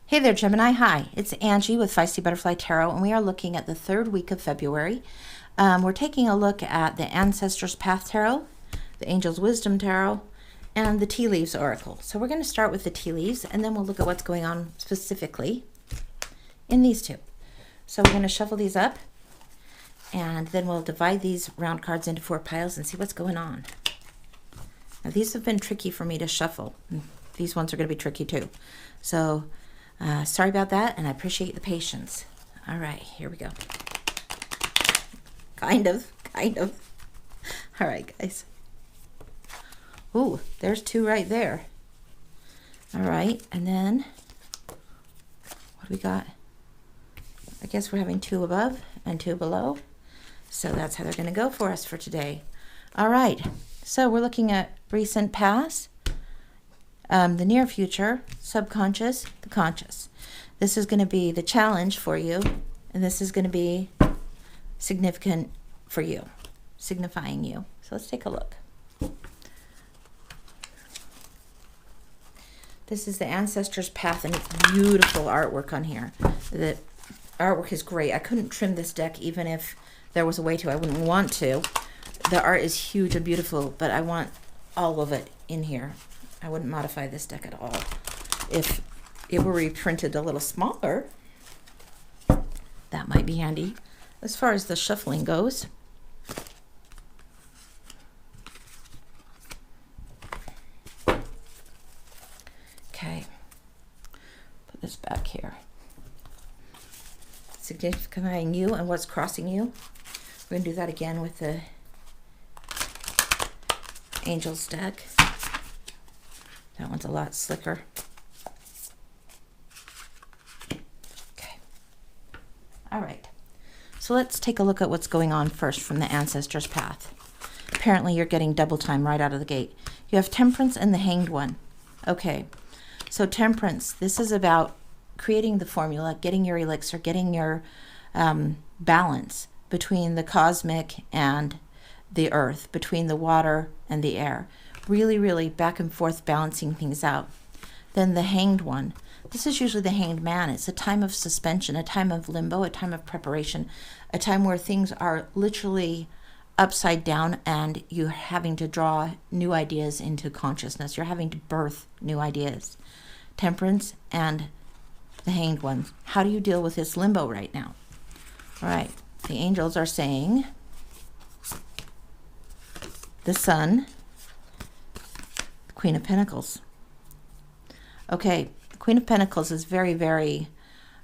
Hey there, Gemini. Hi, it's Angie with Feisty Butterfly Tarot, and we are looking at the third week of February. We're taking a look at the Ancestors Path Tarot, the Angel's Wisdom Tarot, and the Tea Leaves Oracle. So we're going to start with the tea leaves, and then we'll look at what's going on specifically in these two. So we're going to shuffle these up, and then we'll divide these round cards into 4 piles and see what's going on. Now, these have been tricky for me to shuffle. These ones are going to be tricky too. So sorry about that, and I appreciate the patience. All right, here we go. Kind of. All right, guys. Ooh, there's 2 right there. All right, and then what do we got? I guess we're having 2 above and 2 below. So that's how they're going to go for us for today. All right, so we're looking at recent past, the near future, subconscious, the conscious. This is going to be the challenge for you, and this is going to be significant for you, signifying you. So let's take a look. This is the Ancestors Path, and it's beautiful artwork on here. The artwork is great. I couldn't trim this deck even if there was a way to. I wouldn't want to. The art is huge and beautiful, but I want all of it in here. I wouldn't modify this deck at all. If it were reprinted a little smaller, that might be handy. As far as the shuffling goes, okay, put this back here. Signifying you and what's crossing you. We're going to do that again with the Angels deck. That one's a lot slicker. Okay. All right. So let's take a look at what's going on first from the Ancestors Path. Apparently you're getting double time right out of the gate. You have Temperance and the Hanged One. Okay. So Temperance, this is about creating the formula, getting your elixir, getting your balance between the cosmic and the earth, between the water and the air. Really back and forth balancing things out. Then the Hanged One. This is usually the hanged man. It's a time of suspension, a time of limbo, a time of preparation, a time where things are literally upside down and you're having to draw new ideas into consciousness. You're having to birth new ideas. Temperance and the Hanged One. How do you deal with this limbo right now? All right. The angels are saying the Sun, the Queen of Pentacles. Okay, the Queen of Pentacles is very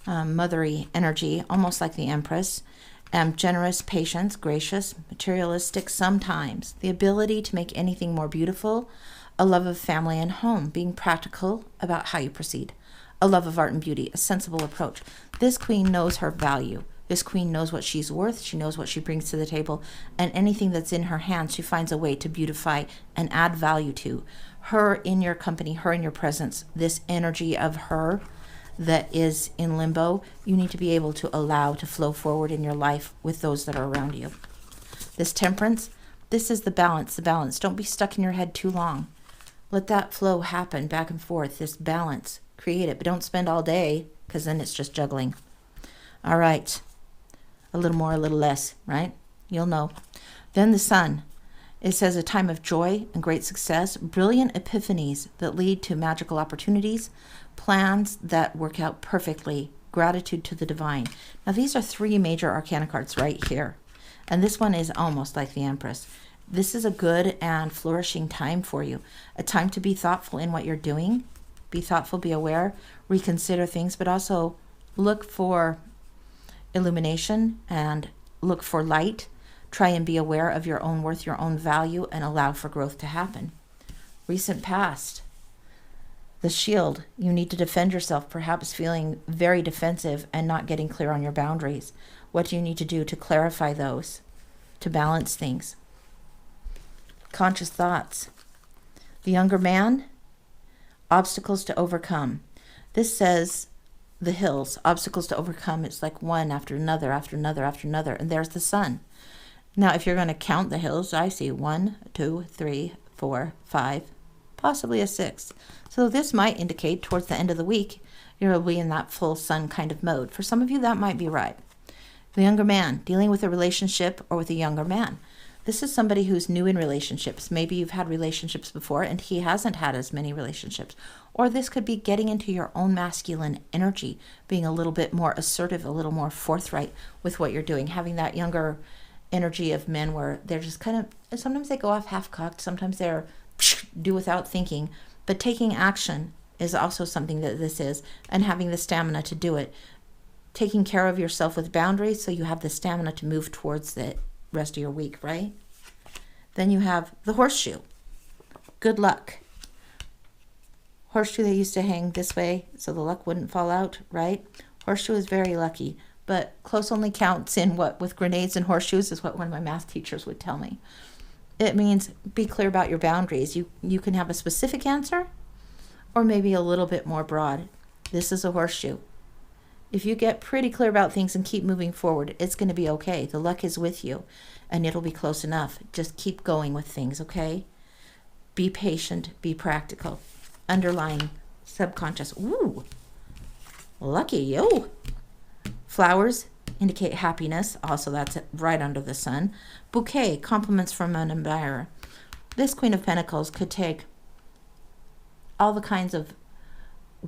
mothery energy, almost like the Empress. Generous, patient, gracious, materialistic sometimes. The ability to make anything more beautiful. A love of family and home, being practical about how you proceed. A love of art and beauty, a sensible approach. This queen knows her value. This queen knows what she's worth. She knows what she brings to the table. And anything that's in her hands, she finds a way to beautify and add value to. Her in your company, her in your presence, this energy of her that is in limbo, you need to be able to allow to flow forward in your life with those that are around you. This Temperance, this is the balance, Don't be stuck in your head too long. Let that flow happen back and forth, this balance. Create it, but don't spend all day, because then it's just juggling. All right. A little more, a little less, right? You'll know. Then the Sun. It says a time of joy and great success, brilliant epiphanies that lead to magical opportunities, plans that work out perfectly, gratitude to the divine. Now, these are 3 major arcana cards right here. And this one is almost like the Empress. This is a good and flourishing time for you. A time to be thoughtful in what you're doing. Be thoughtful, be aware, reconsider things, but also look for illumination and look for light. Try and be aware of your own worth, your own value, and allow for growth to happen. Recent past. The Shield. You need to defend yourself, perhaps feeling very defensive and not getting clear on your boundaries. What do you need to do to clarify those, to balance things? Conscious thoughts. The Younger Man. Obstacles to overcome. This says the hills, obstacles to overcome. It's like one after another, after another, after another. And there's the Sun. Now, if you're going to count the hills, I see 1, 2, 3, 4, 5, possibly a 6th. So this might indicate towards the end of the week, You'll be in that full sun kind of mode. For some of you, that might be right. The younger man, dealing with a relationship or with a younger man. This is somebody who's new in relationships. Maybe you've had relationships before and he hasn't had as many relationships. Or this could be getting into your own masculine energy, being a little bit more assertive, a little more forthright with what you're doing, having that younger energy of men where they're just kind of, sometimes they go off half-cocked, sometimes they're do without thinking, but taking action is also something that this is, and having the stamina to do it. Taking care of yourself with boundaries so you have the stamina to move towards the rest of your week, right? Then you have the horseshoe. Good luck. Horseshoe, they used to hang this way so the luck wouldn't fall out, right? Horseshoe is very lucky, but close only counts in what? With grenades and horseshoes is what one of my math teachers would tell me. It means be clear about your boundaries. You can have a specific answer or maybe a little bit more broad. This is a horseshoe. If you get pretty clear about things and keep moving forward, it's going to be okay. The luck is with you, and it'll be close enough. Just keep going with things, okay? Be patient. Be practical. Underlying subconscious. Ooh, lucky you. Flowers indicate happiness. Also, that's right under the sun. Bouquet, compliments from an admirer. This Queen of Pentacles could take all the kinds of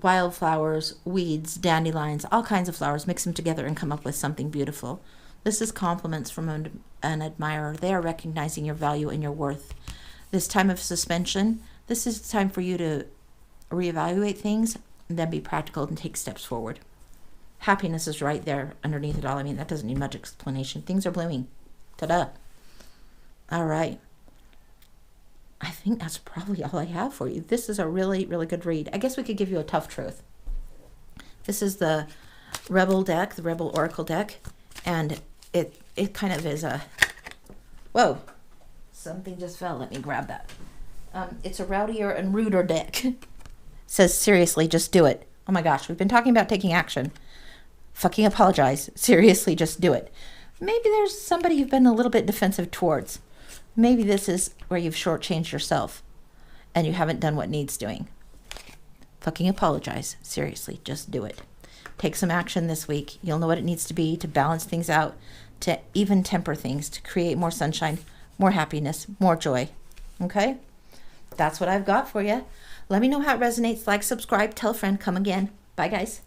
wildflowers, weeds, dandelions, all kinds of flowers, mix them together and come up with something beautiful. This is compliments from an admirer. They are recognizing your value and your worth. This time of suspension, this is time for you to reevaluate things and then be practical and take steps forward. Happiness is right there underneath it all. I mean, that doesn't need much explanation. Things are blooming. Ta-da. All right. I think that's probably all I have for you. This is a really, really good read. I guess we could give you a tough truth. This is the Rebel deck, the Rebel Oracle deck, and it kind of is a... Whoa. Something just fell. Let me grab that. It's a rowdier and ruder deck. Says, seriously, just do it. Oh my gosh, we've been talking about taking action. Fucking apologize. Seriously, just do it. Maybe there's somebody you've been a little bit defensive towards. Maybe this is where you've shortchanged yourself and you haven't done what needs doing. Fucking apologize. Seriously, just do it. Take some action this week. You'll know what it needs to be to balance things out, to even temper things, to create more sunshine, more happiness, more joy. Okay? That's what I've got for you. Let me know how it resonates. Like, subscribe, tell a friend, come again. Bye, guys.